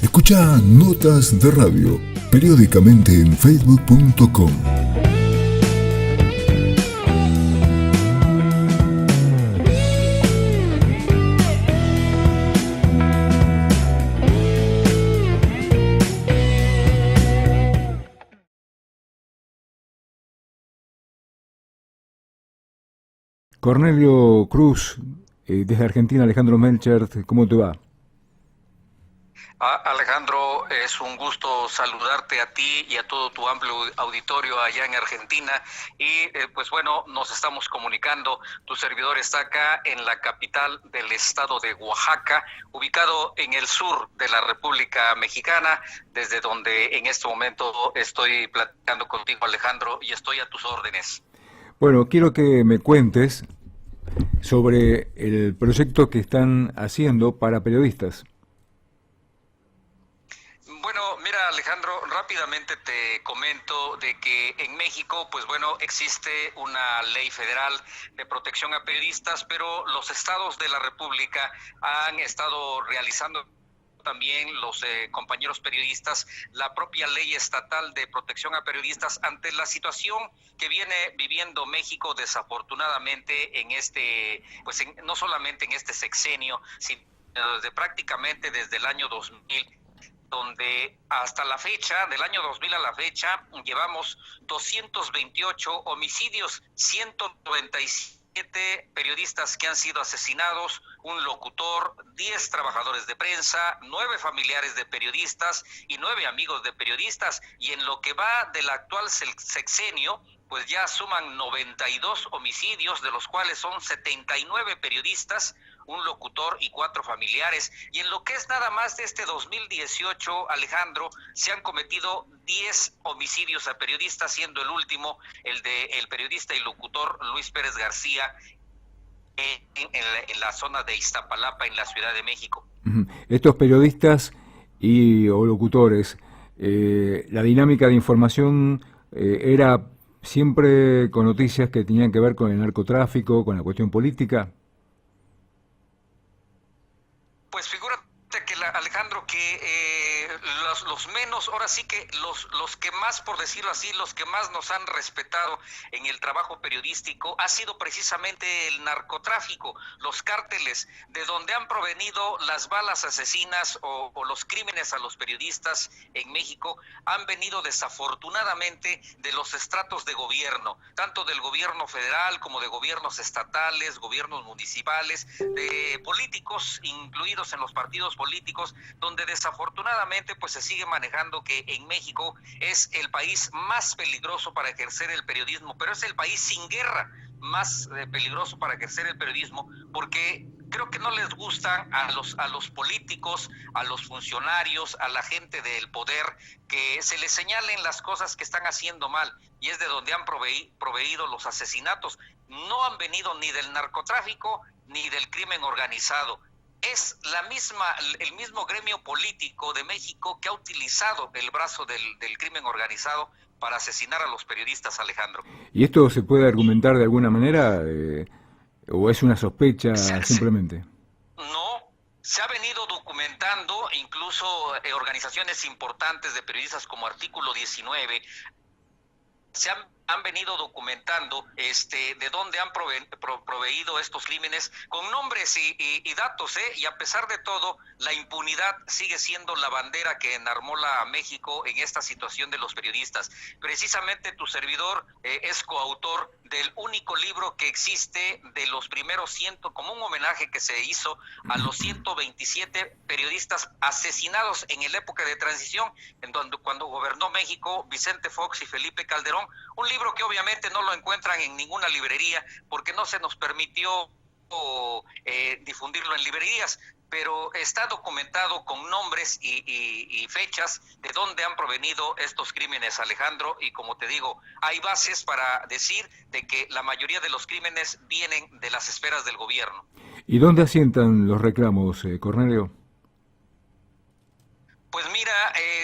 Escucha Notas de Radio periódicamente en facebook.com. Cornelio Cruz, desde Argentina, Alejandro Melchert, ¿cómo te va? Alejandro, es un gusto saludarte a ti y a todo tu amplio auditorio allá en Argentina y pues bueno, nos estamos comunicando. Tu servidor está acá en la capital del estado de Oaxaca, ubicado en el sur de la República Mexicana, desde donde en este momento estoy platicando contigo, Alejandro, y estoy a tus órdenes. Bueno, quiero que me cuentes sobre el proyecto que están haciendo para periodistas. Bueno, mira, Alejandro, rápidamente te comento de que en México, pues bueno, existe una ley federal de protección a periodistas, pero los estados de la República han estado realizando también los compañeros periodistas la propia ley estatal de protección a periodistas ante la situación que viene viviendo México desafortunadamente en no solamente en este sexenio, sino prácticamente desde el año 2000, donde hasta la fecha, del año 2000 a la fecha, llevamos 228 homicidios, 197 periodistas que han sido asesinados, un locutor, 10 trabajadores de prensa, 9 familiares de periodistas y 9 amigos de periodistas. Y en lo que va del actual sexenio, pues ya suman 92 homicidios, de los cuales son 79 periodistas, un locutor y 4 familiares. Y en lo que es nada más de este 2018, Alejandro, se han cometido 10 homicidios a periodistas, siendo el último el de el periodista y locutor Luis Pérez García en la zona de Iztapalapa, en la Ciudad de México. Estos periodistas o locutores, la dinámica de información era siempre con noticias que tenían que ver con el narcotráfico, con la cuestión política. Pues figúrate que Alejandro, que los menos, ahora sí que los que más, por decirlo así, los que más nos han respetado en el trabajo periodístico ha sido precisamente el narcotráfico, los cárteles, de donde han provenido las balas asesinas o los crímenes a los periodistas en México, han venido desafortunadamente de los estratos de gobierno, tanto del gobierno federal como de gobiernos estatales, gobiernos municipales, de políticos incluidos en los partidos políticos, donde desafortunadamente pues se sigue manejando que en México es el país más peligroso para ejercer el periodismo, pero es el país sin guerra más peligroso para ejercer el periodismo, porque creo que no les gustan a los políticos, a los funcionarios, a la gente del poder, que se les señalen las cosas que están haciendo mal, y es de donde han proveído los asesinatos. No han venido ni del narcotráfico ni del crimen organizado. Es el mismo gremio político de México que ha utilizado el brazo del crimen organizado para asesinar a los periodistas, Alejandro. ¿Y esto se puede argumentar de alguna manera o es una sospecha simplemente? No, se ha venido documentando, incluso organizaciones importantes de periodistas como Artículo 19, se han venido documentando de dónde han proveído estos crímenes con nombres y datos, y a pesar de todo, la impunidad sigue siendo la bandera que enarbola a México en esta situación de los periodistas. Precisamente tu servidor es coautor del único libro que existe de los primeros como un homenaje que se hizo a los 127 periodistas asesinados en la época de transición, cuando gobernó México Vicente Fox y Felipe Calderón, un libro que obviamente no lo encuentran en ninguna librería porque no se nos permitió difundirlo en librerías, pero está documentado con nombres y fechas de dónde han provenido estos crímenes, Alejandro, y como te digo, hay bases para decir de que la mayoría de los crímenes vienen de las esferas del gobierno. ¿Y dónde asientan los reclamos, Cornelio? Pues mira,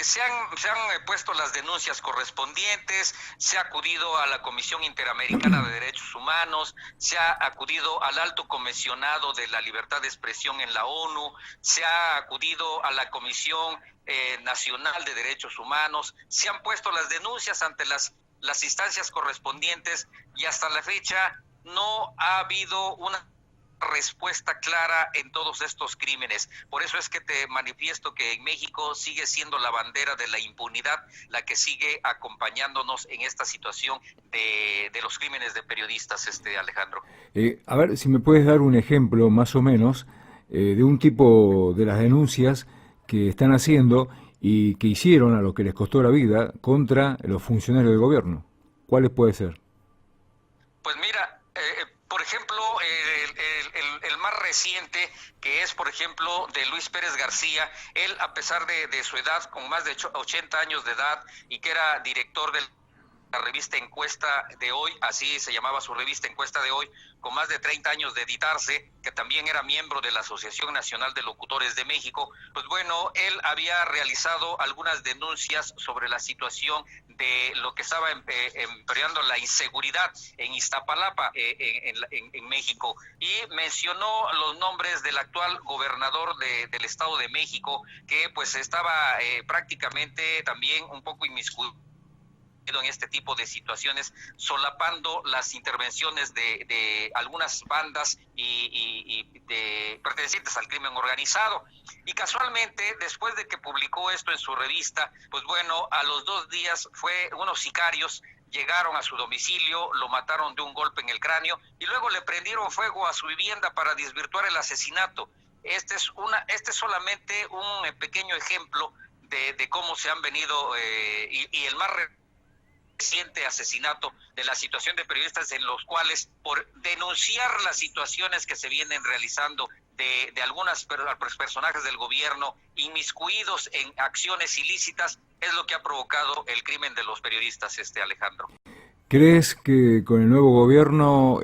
se han puesto las denuncias correspondientes, se ha acudido a la Comisión Interamericana de Derechos Humanos, se ha acudido al Alto Comisionado de la Libertad de Expresión en la ONU, se ha acudido a la Comisión Nacional de Derechos Humanos, se han puesto las denuncias ante las instancias correspondientes y hasta la fecha no ha habido una respuesta clara en todos estos crímenes. Por eso es que te manifiesto que en México sigue siendo la bandera de la impunidad la que sigue acompañándonos en esta situación de los crímenes de periodistas, Alejandro. A ver, si me puedes dar un ejemplo más o menos de un tipo de las denuncias que están haciendo y que hicieron a lo que les costó la vida contra los funcionarios del gobierno. ¿Cuáles puede ser? Pues mira, por ejemplo, el más reciente, que es, por ejemplo, de Luis Pérez García. Él, a pesar de su edad, con más de 80 años de edad, y que era director de la revista Encuesta de Hoy, así se llamaba su revista Encuesta de Hoy, con más de 30 años de editarse, que también era miembro de la Asociación Nacional de Locutores de México, pues bueno, él había realizado algunas denuncias sobre la situación de lo que estaba empeorando la inseguridad en Iztapalapa, en México, y mencionó los nombres del actual gobernador del Estado de México, que pues estaba prácticamente también un poco inmiscuido en este tipo de situaciones, solapando las intervenciones de algunas bandas y de pertenecientes al crimen organizado. Y casualmente, después de que publicó esto en su revista, pues bueno, a los 2 días unos sicarios llegaron a su domicilio, lo mataron de un golpe en el cráneo y luego le prendieron fuego a su vivienda para desvirtuar el asesinato. Este es solamente un pequeño ejemplo de cómo se han venido y el más reciente asesinato de la situación de periodistas, en los cuales, por denunciar las situaciones que se vienen realizando de algunas personajes del gobierno inmiscuidos en acciones ilícitas, es lo que ha provocado el crimen de los periodistas, Alejandro. ¿Crees que con el nuevo gobierno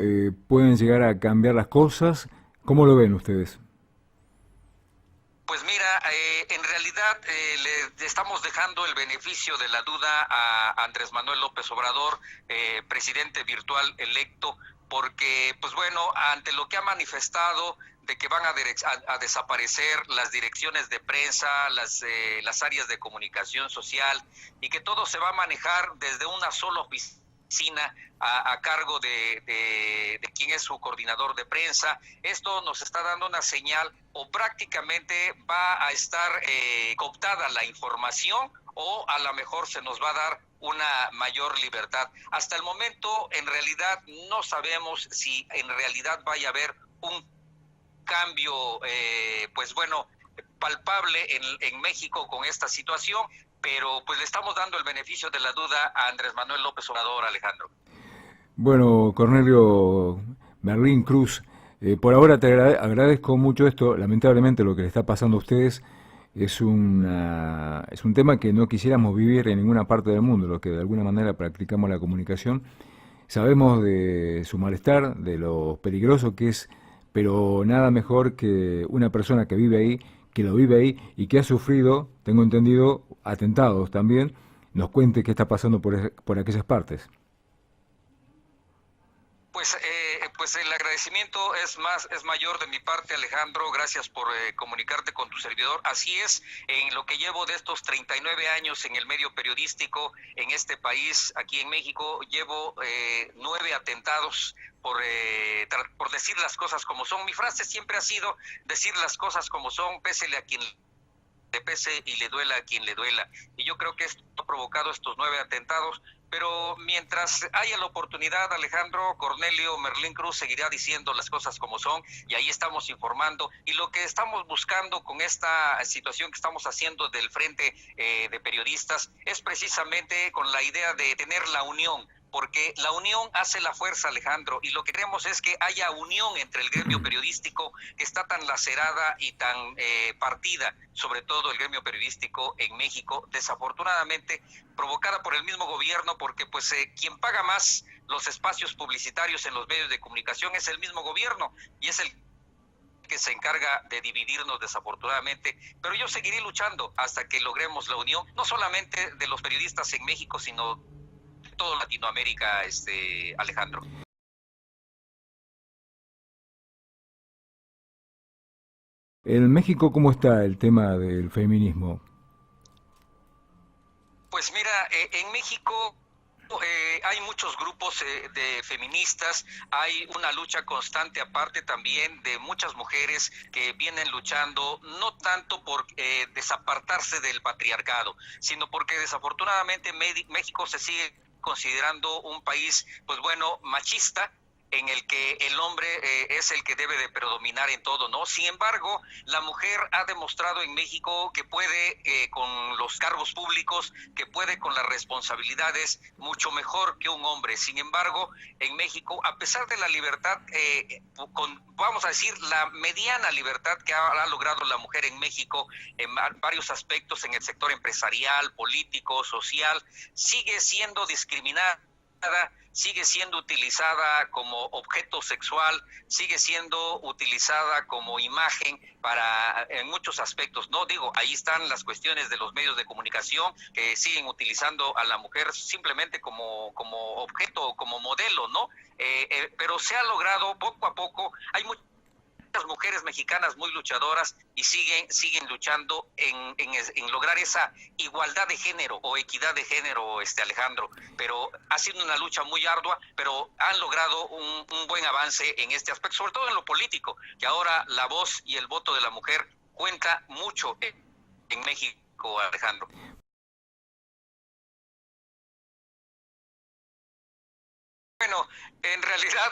pueden llegar a cambiar las cosas? ¿Cómo lo ven ustedes? Pues mira, en realidad le estamos dejando el beneficio de la duda a Andrés Manuel López Obrador, presidente virtual electo, porque, pues bueno, ante lo que ha manifestado de que van a desaparecer las direcciones de prensa, las áreas de comunicación social, y que todo se va a manejar desde una sola oficina a cargo de quien es su coordinador de prensa. Esto nos está dando una señal, o prácticamente va a estar cooptada la información, o a lo mejor se nos va a dar una mayor libertad. Hasta el momento, en realidad, no sabemos si en realidad vaya a haber un cambio, pues bueno, palpable en México con esta situación, pero pues le estamos dando el beneficio de la duda a Andrés Manuel López Obrador, Alejandro. Bueno, Cornelio Merlín Cruz, por ahora te agradezco mucho esto. Lamentablemente lo que le está pasando a ustedes es un tema que no quisiéramos vivir en ninguna parte del mundo, los que de alguna manera practicamos la comunicación. Sabemos de su malestar, de lo peligroso que es, pero nada mejor que una persona que vive ahí, que lo vive ahí y que ha sufrido, tengo entendido, atentados también, nos cuente qué está pasando por aquellas partes. Pues el agradecimiento es mayor de mi parte, Alejandro. Gracias por comunicarte con tu servidor. Así es, en lo que llevo de estos 39 años en el medio periodístico en este país, aquí en México, llevo 9 atentados por decir las cosas como son. Mi frase siempre ha sido decir las cosas como son, pésele a quien le pese y le duela a quien le duela. Y yo creo que esto ha provocado estos 9 atentados. Pero mientras haya la oportunidad, Alejandro, Cornelio Merlín Cruz seguirá diciendo las cosas como son, y ahí estamos informando. Y lo que estamos buscando con esta situación que estamos haciendo del Frente de Periodistas es precisamente con la idea de tener la unión, porque la unión hace la fuerza, Alejandro, y lo que queremos es que haya unión entre el gremio periodístico, que está tan lacerada y tan partida, sobre todo el gremio periodístico en México, desafortunadamente provocada por el mismo gobierno, porque pues quien paga más los espacios publicitarios en los medios de comunicación es el mismo gobierno, y es el que se encarga de dividirnos desafortunadamente, pero yo seguiré luchando hasta que logremos la unión, no solamente de los periodistas en México, sino de toda Latinoamérica, Alejandro. En México, ¿cómo está el tema del feminismo? Pues mira, en México hay muchos grupos de feministas, hay una lucha constante aparte también de muchas mujeres que vienen luchando no tanto por desapartarse del patriarcado, sino porque desafortunadamente México se sigue considerando un país, pues bueno, machista, en el que el hombre es el que debe de predominar en todo, ¿no? Sin embargo, la mujer ha demostrado en México que puede con los cargos públicos, que puede con las responsabilidades mucho mejor que un hombre. Sin embargo, en México, a pesar de la libertad, vamos a decir, la mediana libertad que ha logrado la mujer en México en varios aspectos, en el sector empresarial, político, social, sigue siendo discriminada, sigue siendo utilizada como objeto sexual, sigue siendo utilizada como imagen en muchos aspectos, ¿no? Digo, ahí están las cuestiones de los medios de comunicación que siguen utilizando a la mujer simplemente como objeto, como modelo, ¿no? Pero se ha logrado poco a poco, hay muchas mujeres mexicanas muy luchadoras y siguen luchando en lograr esa igualdad de género o equidad de género, Alejandro, pero ha sido una lucha muy ardua, pero han logrado un buen avance en este aspecto, sobre todo en lo político, que ahora la voz y el voto de la mujer cuenta mucho en México, Alejandro. Bueno, en realidad,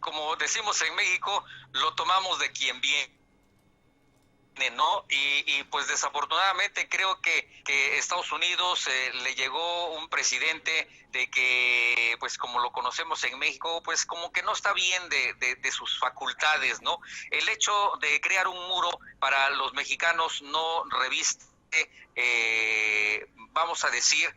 como decimos en México, lo tomamos de quien viene, ¿no? Y pues desafortunadamente creo que Estados Unidos le llegó un presidente de que, pues como lo conocemos en México, pues como que no está bien de sus facultades, ¿no? El hecho de crear un muro para los mexicanos no reviste, vamos a decir,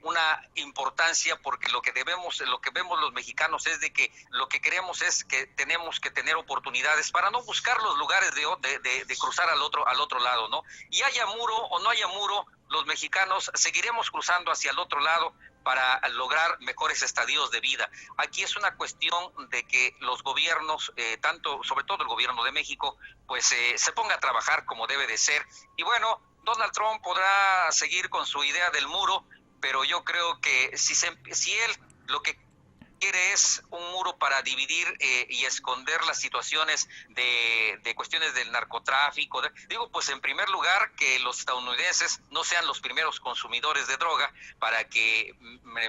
una importancia, porque lo que vemos los mexicanos es de que lo que queremos es que tenemos que tener oportunidades para no buscar los lugares de cruzar al otro lado, ¿no? Y haya muro o no haya muro, los mexicanos seguiremos cruzando hacia el otro lado para lograr mejores estadios de vida. Aquí es una cuestión de que los gobiernos, sobre todo el gobierno de México, pues se ponga a trabajar como debe de ser. Y bueno, Donald Trump podrá seguir con su idea del muro, pero yo creo que si él lo que quiere es un muro para dividir y esconder las situaciones de cuestiones del narcotráfico, pues en primer lugar que los estadounidenses no sean los primeros consumidores de droga, para que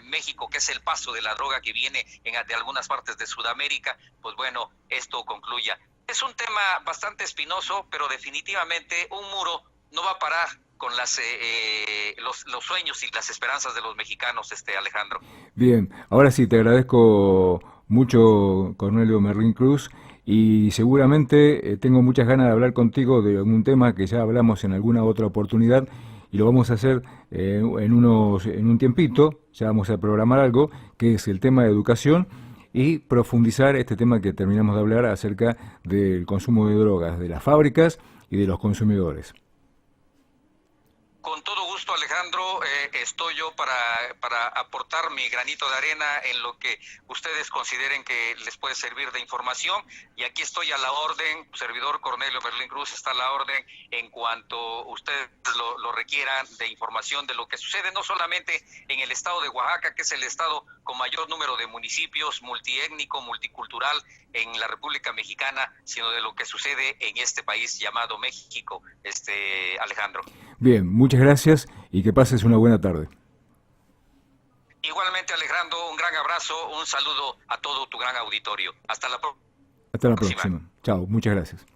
México, que es el paso de la droga que viene de algunas partes de Sudamérica, pues bueno, esto concluya. Es un tema bastante espinoso, pero definitivamente un muro no va a parar con los sueños y las esperanzas de los mexicanos, Alejandro. Bien, ahora sí, te agradezco mucho, Cornelio Merlín Cruz, y seguramente tengo muchas ganas de hablar contigo de un tema que ya hablamos en alguna otra oportunidad, y lo vamos a hacer en un tiempito. Ya vamos a programar algo, que es el tema de educación, y profundizar este tema que terminamos de hablar acerca del consumo de drogas, de las fábricas y de los consumidores. Con todo gusto, Alejandro, estoy yo para aportar mi granito de arena en lo que ustedes consideren que les puede servir de información, y aquí estoy a la orden. Servidor Cornelio Merlín Cruz está a la orden en cuanto ustedes lo requieran, de información de lo que sucede no solamente en el estado de Oaxaca, que es el estado con mayor número de municipios, multiétnico, multicultural en la República Mexicana, sino de lo que sucede en este país llamado México, Alejandro. Bien, muchas gracias y que pases una buena tarde. Igualmente, Alejandro, un gran abrazo, un saludo a todo tu gran auditorio. Hasta la próxima. Hasta la próxima. Chao, muchas gracias.